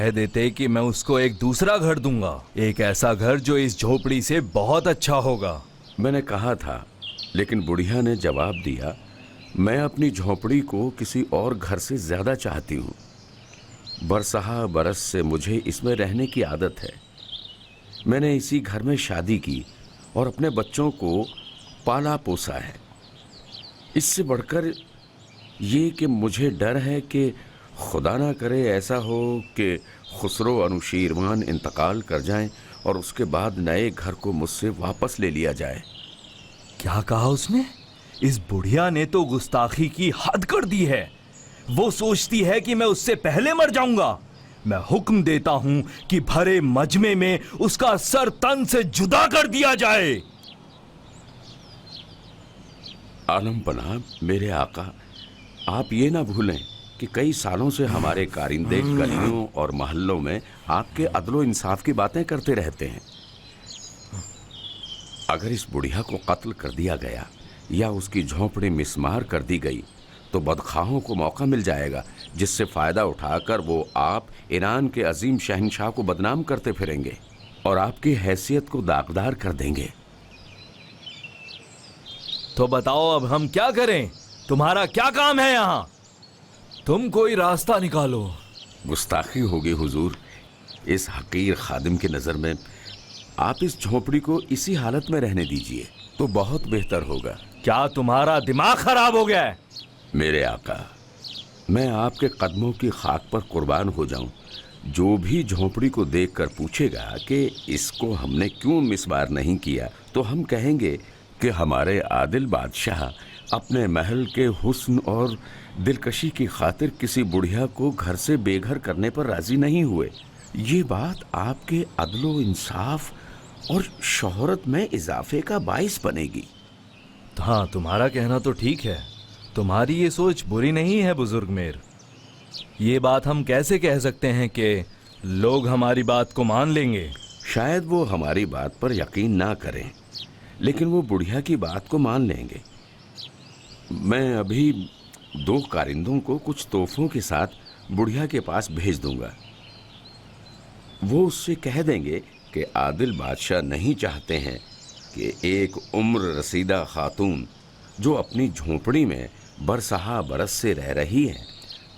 कह देते कि मैं उसको एक दूसरा घर दूंगा, एक ऐसा घर जो इस झोपड़ी से बहुत अच्छा होगा। मैंने कहा था, लेकिन बुढ़िया ने जवाब दिया, मैं अपनी झोपड़ी को किसी और घर से ज्यादा चाहती हूँ। बरसहा बरस से मुझे इसमें रहने की आदत है। मैंने इसी घर में शादी की और अपने बच्चों को पाला पोसा है। इससे बढ़कर ये कि मुझे डर है कि खुदा ना करे ऐसा हो कि खुसरो अनुशीरवान इंतकाल कर जाएं और उसके बाद नए घर को मुझसे वापस ले लिया जाए। क्या कहा उसने? इस बुढ़िया ने तो गुस्ताखी की हद कर दी है। वो सोचती है कि मैं उससे पहले मर जाऊंगा। मैं हुक्म देता हूं कि भरे मजमे में उसका सर तन से जुदा कर दिया जाए। आलम पनाह मेरे आका, आप ये ना भूलें कि कई सालों से हमारे कारिंदे गलियों और मोहल्लों में आपके अदलो इंसाफ की बातें करते रहते हैं। अगर इस बुढ़िया को कत्ल कर दिया गया या उसकी झोंपड़ी मिस्मार कर दी गई तो बदखाहों को मौका मिल जाएगा, जिससे फायदा उठाकर वो आप ईरान के अजीम शहंशाह को बदनाम करते फिरेंगे और आपकी हैसियत को दागदार कर देंगे। तो बताओ अब हम क्या करें? तुम्हारा क्या काम है यहाँ? तुम कोई रास्ता निकालो। गुस्ताखी होगी हुजूर। इस हकीर खादिम की नजर में आप इस झोपड़ी को इसी हालत में रहने दीजिए तो बहुत बेहतर होगा। क्या तुम्हारा दिमाग खराब हो गया है? मेरे आका, मैं आपके कदमों की खाक पर कुर्बान हो जाऊं। जो भी झोपड़ी को देखकर पूछेगा कि इसको हमने क्यों मिसबार नहीं किया, तो हम कहेंगे कि हमारे आदिल बादशाह अपने महल के हुस्न और दिलकशी की खातिर किसी बुढ़िया को घर से बेघर करने पर राजी नहीं हुए। ये बात आपके अदलो इंसाफ और शोहरत में इजाफे का बाइस बनेगी। हाँ, तुम्हारा कहना तो ठीक है। तुम्हारी ये सोच बुरी नहीं है बुजुर्ग मेर। ये बात हम कैसे कह सकते हैं कि लोग हमारी बात को मान लेंगे? शायद वो हमारी बात पर यकीन ना करें, लेकिन वो बुढ़िया की बात को मान लेंगे। मैं अभी 2 कारिंदों को कुछ तोहफों के साथ बुढ़िया के पास भेज दूंगा। वो उससे कह देंगे कि आदिल बादशाह नहीं चाहते हैं कि एक उम्र रसीदा खातून जो अपनी झोंपड़ी में बरसहा बरस से रह रही है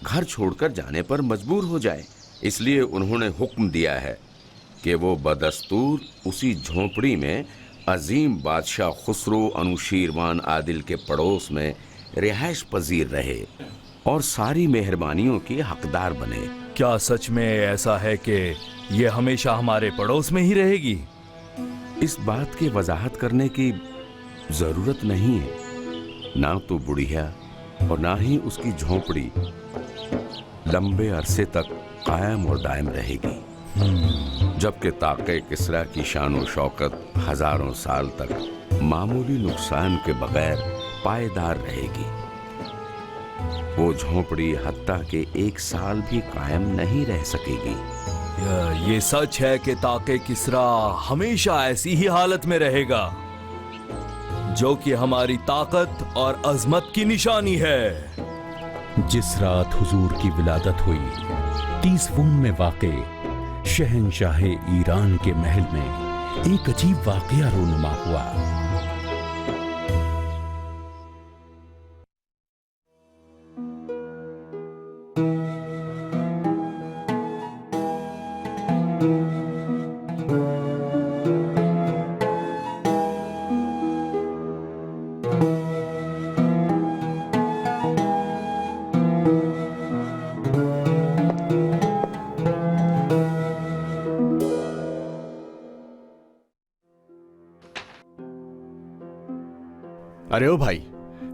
घर छोड़कर जाने पर मजबूर हो जाए। इसलिए उन्होंने हुक्म दिया है कि वो बदस्तूर उसी झोंपड़ी में अजीम बादशाह खुसरो अनुशीरवान आदिल के पड़ोस में रिहाइश पजीर रहे और सारी मेहरबानियों की हकदार बने। क्या सच में ऐसा है कि ये हमेशा हमारे पड़ोस में ही रहेगी? इस बात की वजाहत करने की जरूरत नहीं है। ना तो बुढ़िया और ना ही उसकी झोंपड़ी लंबे अरसे तक कायम और दायम रहेगी, जबकि ताक़े किसरा की शान और शौकत हजारों साल तक मामूली नुकसान के बगैर पायदार रहेगी। वो झोंपड़ी हत्ता के 1 साल भी कायम नहीं रह सकेगी। ये सच है कि ताक़े किसरा हमेशा ऐसी ही हालत में रहेगा, जो कि हमारी ताकत और अजमत की निशानी है। जिस रात हुजूर की विलादत हुई, तीसफून में वाक़े शहंशाह ईरान के महल में एक अजीब वाक़या रूनुमा हुआ। अरे ओ भाई,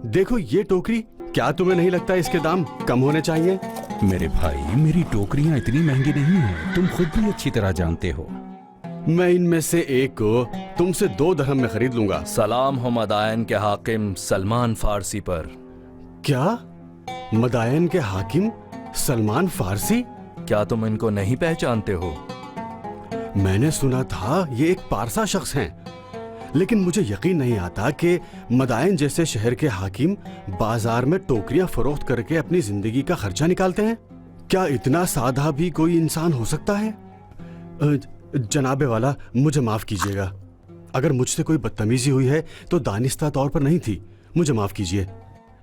देखो ये टोकरी, क्या तुम्हें नहीं लगता इसके दाम कम होने चाहिए? मेरे भाई, मेरी टोकरियां इतनी महंगी नहीं हैं, तुम खुद भी अच्छी तरह जानते हो। मैं इनमें से एक को तुमसे 2 दरहम में खरीद लूंगा। सलाम हो मदायन के हाकिम सलमान फारसी पर। क्या? मदायन के हाकिम सलमान फारसी? क्या तुम इनको नहीं पहचानते हो? मैंने सुना था ये एक पारसा शख्स हैं, लेकिन मुझे यकीन नहीं आता कि मदायन जैसे शहर के हाकिम बाजार में टोकरियां फरोख्त करके अपनी जिंदगी का खर्चा निकालते हैं। क्या इतना सादा भी कोई इंसान हो सकता है? जनाबे वाला, मुझे माफ कीजिएगा। अगर मुझसे कोई बदतमीजी हुई है तो दानिस्ता तौर पर नहीं थी, मुझे माफ कीजिए।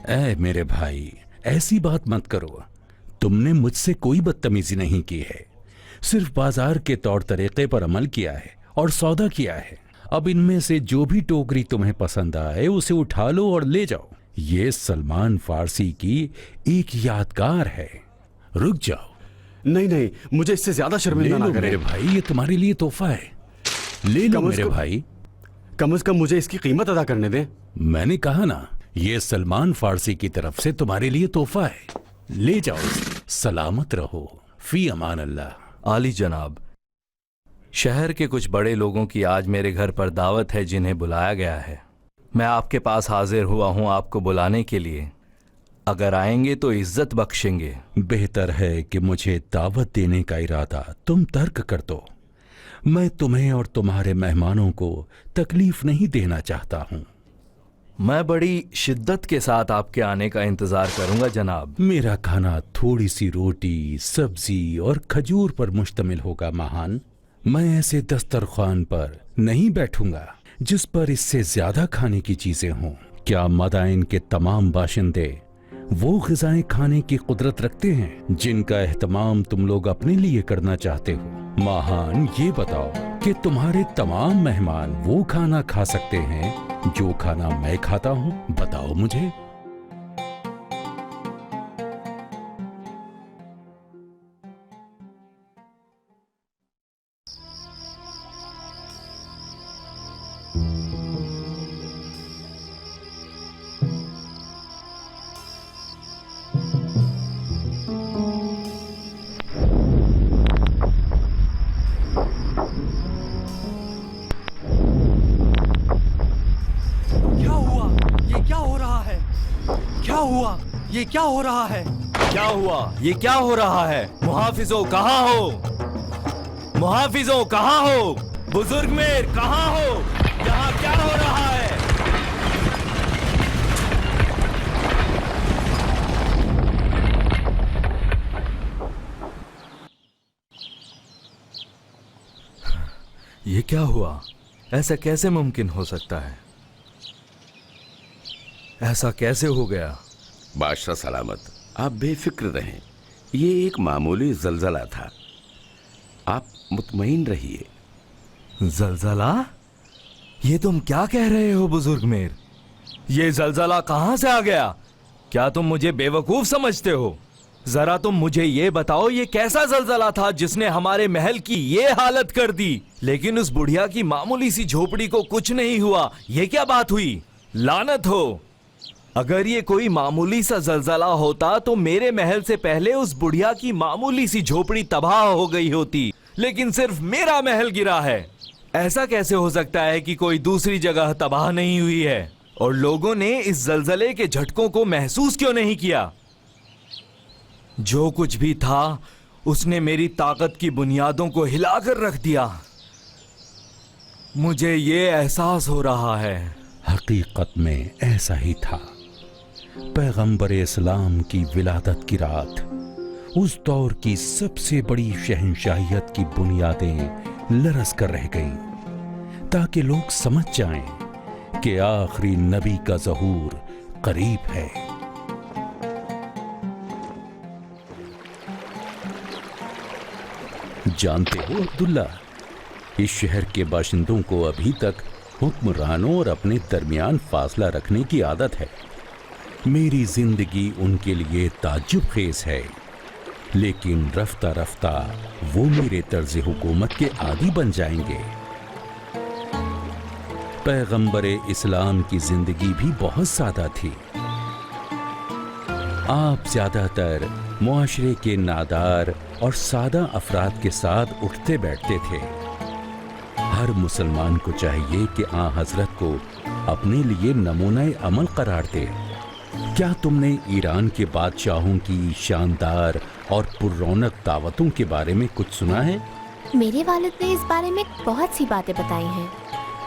ऐ मेरे भाई, ऐसी बात मत करो। तुमने मुझसे कोई बदतमीजी नहीं की है, सिर्फ बाजार के तौर तरीके पर अमल किया है और सौदा किया है। अब इनमें से जो भी टोकरी तुम्हें पसंद आए उसे उठा लो और ले जाओ। ये सलमान फारसी की एक यादगार है। रुक जाओ। नहीं नहीं, मुझे इससे ज्यादा शर्मिंदा ना करें। मेरे भाई, ये तुम्हारे लिए तोहफा है, ले लो मेरे भाई। कम से कम मुझे इसकी कीमत अदा करने दें। मैंने कहा ना, ये सलमान फारसी की तरफ से तुम्हारे लिए तोहफा है, ले जाओ इसे। सलामत रहो, फी अमान अल्लाह। आली जनाब, शहर के कुछ बड़े लोगों की आज मेरे घर पर दावत है जिन्हें बुलाया गया है। मैं आपके पास हाजिर हुआ हूं आपको बुलाने के लिए। अगर आएंगे तो इज्जत बख्शेंगे। बेहतर है कि मुझे दावत देने का इरादा तुम तर्क कर दो। मैं तुम्हें और तुम्हारे मेहमानों को तकलीफ नहीं देना चाहता हूं। मैं बड़ी शिद्दत के साथ आपके आने का इंतजार करूंगा जनाब। मेरा खाना थोड़ी सी रोटी, सब्जी और खजूर पर मुश्तमिल होगा महान। मैं ऐसे दस्तरखान पर नहीं बैठूंगा जिस पर इससे ज्यादा खाने की चीजें हों। क्या मदाइन के तमाम बाशिंदे वो ग़िज़ाएं खाने की कुदरत रखते हैं जिनका एहतमाम तुम लोग अपने लिए करना चाहते हो? महान, ये बताओ कि तुम्हारे तमाम मेहमान वो खाना खा सकते हैं जो खाना मैं खाता हूं? बताओ मुझे। ये क्या हो रहा है? क्या हुआ? ये क्या हो रहा है? मुहाफिजों कहाँ हो? मुहाफिजों कहाँ हो? बुजुर्ग मेर कहाँ हो? यहाँ क्या हो रहा है? ये क्या हुआ? ऐसा कैसे मुमकिन हो सकता है? ऐसा कैसे हो गया? बादशाह सलामत, आप बेफिक्र रहें। ये एक मामूली जलजला था, आप मुतमईन रहिए। जलजला? ये तुम क्या कह रहे हो बुजुर्ग मेर? ये जलजला कहां से आ गया? क्या तुम मुझे बेवकूफ समझते हो? जरा तुम मुझे ये बताओ, ये कैसा जलजला था जिसने हमारे महल की ये हालत कर दी, लेकिन उस बुढ़िया की मामूली सी झोपड़ी को कुछ नहीं हुआ? ये क्या बात हुई? लानत हो! अगर ये कोई मामूली सा जलजला होता तो मेरे महल से पहले उस बुढ़िया की मामूली सी झोपड़ी तबाह हो गई होती, लेकिन सिर्फ मेरा महल गिरा है। ऐसा कैसे हो सकता है कि कोई दूसरी जगह तबाह नहीं हुई है? और लोगों ने इस जलजले के झटकों को महसूस क्यों नहीं किया? जो कुछ भी था उसने मेरी ताकत की बुनियादों को हिलाकर रख दिया। मुझे ये एहसास हो रहा है। हकीकत में ऐसा ही था। पैगंबर इस्लाम की विलादत की रात उस दौर की सबसे बड़ी शहंशाहियत की बुनियादें लरस कर रह गईं, ताकि लोग समझ जाएं कि आखिरी नबी का ज़हूर करीब है। जानते हो अब्दुल्ला, इस शहर के बाशिंदों को अभी तक हुक्मरानों और अपने दरमियान फासला रखने की आदत है। मेरी जिंदगी उनके लिए ताज्जुब खेज है, लेकिन रफ्ता रफ्ता वो मेरे तर्ज हुकूमत के आदी बन जाएंगे। पैगंबर इस्लाम की जिंदगी भी बहुत सादा थी। आप ज्यादातर मुआशरे के नादार और सादा अफराद के साथ उठते बैठते थे। हर मुसलमान को चाहिए कि आ हजरत को अपने लिए नमूना अमल करार दे। क्या तुमने ईरान के बादशाहों की शानदार और पुररौनक दावतों के बारे में कुछ सुना है? मेरे वालिद ने इस बारे में बहुत सी बातें बताई हैं।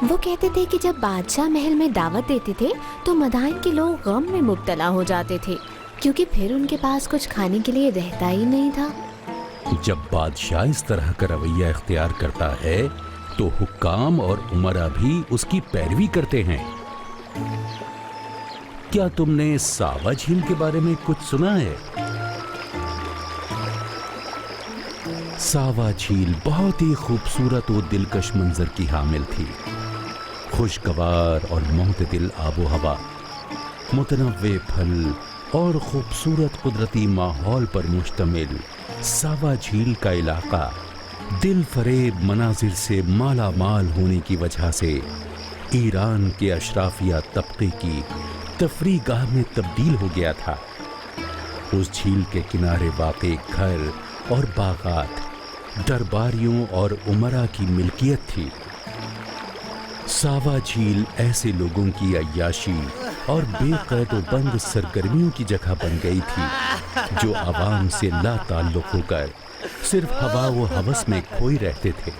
वो कहते थे कि जब बादशाह महल में दावत देते थे तो मदाइन के लोग गम में मुब्तला हो जाते थे। क्योंकि फिर उनके पास कुछ खाने के लिए रहता ही नहीं था। जब बादशाह इस तरह का रवैया इख्तियार करता है तो हुक्काम और उमरा भी उसकी पैरवी करते हैं। क्या तुमने सावा झील के बारे में कुछ सुना है? सावा झील बहुत ही खूबसूरत और दिलकश मंजर की हामिल थी। खुशगवार और मोतदिल आबो हवा, मुतनव्वे फल और खूबसूरत कुदरती माहौल पर मुश्तमिल सावा झील का इलाका दिल फरेब मनाजिर से माला माल होने की वजह से ईरान के अशराफिया तबके की तफरीह गाह में तब्दील हो गया था। उस झील के किनारे वाक़े घर और बागात दरबारियों और उमरा की मिल्कियत थी। सावा झील ऐसे लोगों की अय्याशी और बेक़ैद व बंद सरगर्मियों की जगह बन गई थी जो आवाम से ला ताल्लुक़ होकर सिर्फ हवा व हवस में खोए रहते थे।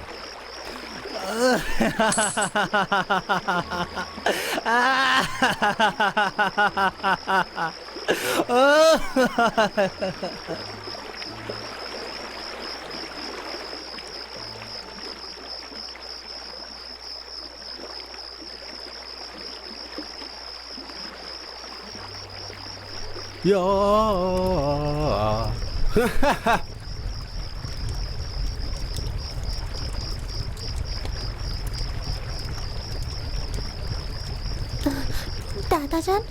या दादा जान,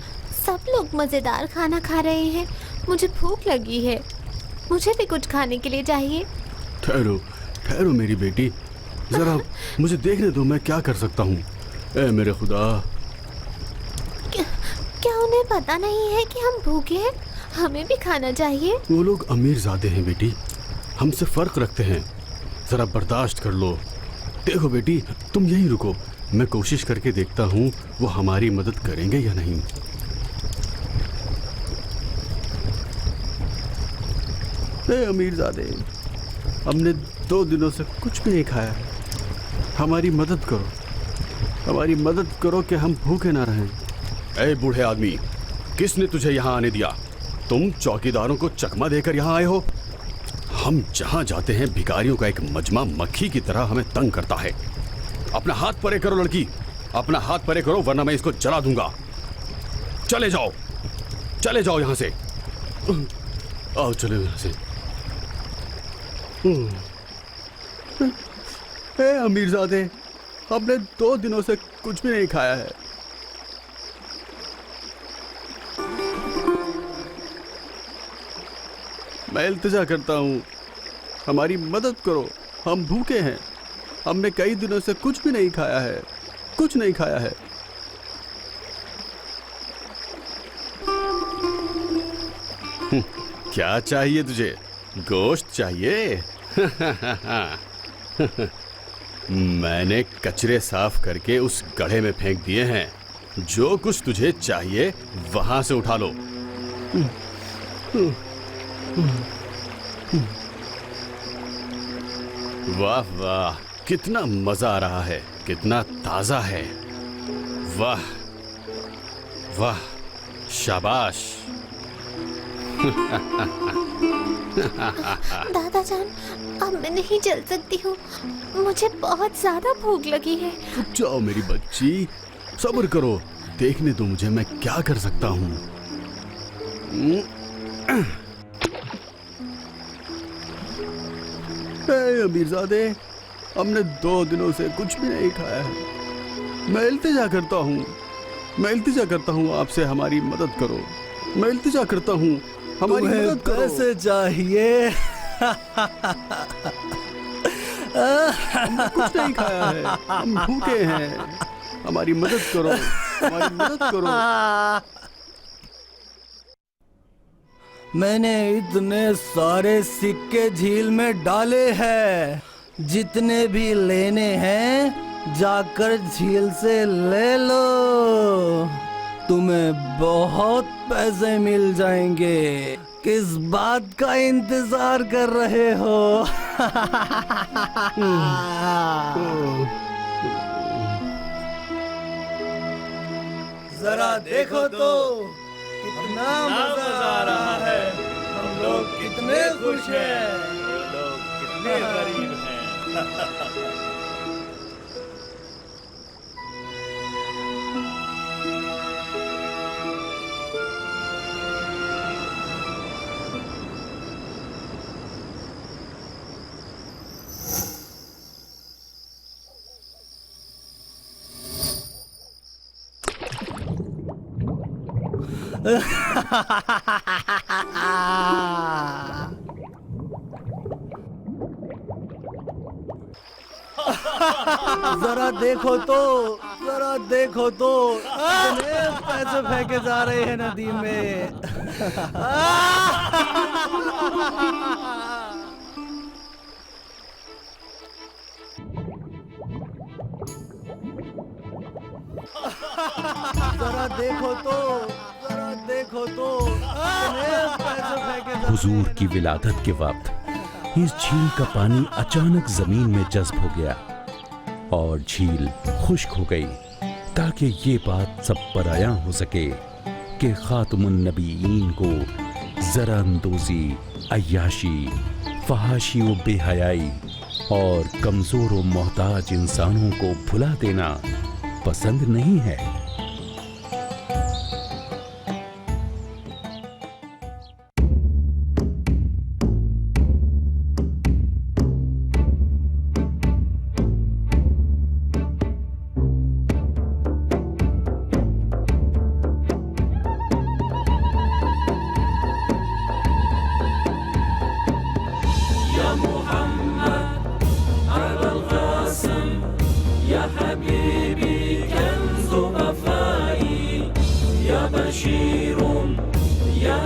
सब लोग मजेदार खाना खा रहे हैं। मुझे भूख लगी है, मुझे भी कुछ खाने के लिए चाहिए। ठहरो ठहरो मेरी बेटी, जरा मुझे देखने दो मैं क्या कर सकता हूँ। ए मेरे खुदा, क्या उन्हें पता नहीं है कि हम भूखे हैं? हमें भी खाना चाहिए। वो लोग अमीर ज़ादे हैं बेटी, हमसे फ़र्क रखते हैं, ज़रा बर्दाश्त कर लो। देखो बेटी, तुम यहीं रुको, मैं कोशिश करके देखता हूँ वो हमारी मदद करेंगे या नहीं। ए अमीरजादे, हमने 2 दिनों से कुछ भी नहीं खाया, हमारी मदद करो, हमारी मदद करो कि हम भूखे ना रहें। ए बूढ़े आदमी, किसने तुझे यहाँ आने दिया? तुम चौकीदारों को चकमा देकर यहाँ आए हो? हम जहाँ जाते हैं भिखारियों का एक मजमा मक्खी की तरह हमें तंग करता है। अपना हाथ परे करो लड़की, अपना हाथ परे करो वरना मैं इसको जला दूंगा। चले जाओ यहाँ से। आओ चले यहाँ से। ए अमीरजादे, हमने 2 दिनों से कुछ भी नहीं खाया है। मैं इल्तिजा करता हूँ, हमारी मदद करो, हम भूखे हैं, हमने कई दिनों से कुछ भी नहीं खाया है, कुछ नहीं खाया है। क्या चाहिए तुझे? गोश्त चाहिए? मैंने कचरे साफ करके उस गड्ढे में फेंक दिए हैं, जो कुछ तुझे चाहिए वहां से उठा लो। वाह वाह, कितना मजा आ रहा है, कितना ताजा है। वाह वाह, शाबाश। दादा जान, अब मैं नहीं चल सकती हूँ, मुझे बहुत ज्यादा भूख लगी है। रुक जाओ मेरी बच्ची, सब्र करो, देखने दो मुझे मैं क्या कर सकता हूँ। अमीरजादे, हमने 2 दिनों से कुछ भी नहीं खाया है। मैं इल्तिजा करता हूँ आपसे, हमारी मदद करो। मैं इल्तिजा करता हूँ, हमारी मदद करो। पैसे चाहिए? हमने कुछ नहीं खाया है, हम भूखे हैं, हमारी मदद करो, हमारी मदद करो। मैंने इतने सारे सिक्के झील में डाले हैं, जितने भी लेने हैं जाकर झील से ले लो, तुम्हें बहुत पैसे मिल जाएंगे। किस बात का इंतजार कर रहे हो? जरा देखो तो, کتنا مزہ آ رہا ہے، ہم لوگ کتنے خوش ہیں، وہ لوگ کتنے غریب ہیں۔ ذرا دیکھو تو، ذرا دیکھو تو، کتنے پیسے پھینکے جا رہے ہیں ندی میں۔ ذرا دیکھو تو، ذرا دیکھو تو، کتنے پیسے پھینکے جا رہے ہیں۔ حضور کی ولادت کے وقت اس جھیل کا پانی اچانک زمین میں جذب ہو گیا اور جھیل خشک ہو گئی، تاکہ یہ بات سب پر عیاں ہو سکے کہ خاتم النبیین کو زرع اندوزی، عیاشی، فحاشی و بے حیائی اور کمزور و محتاج انسانوں کو بھلا دینا پسند نہیں ہے۔ بشير يا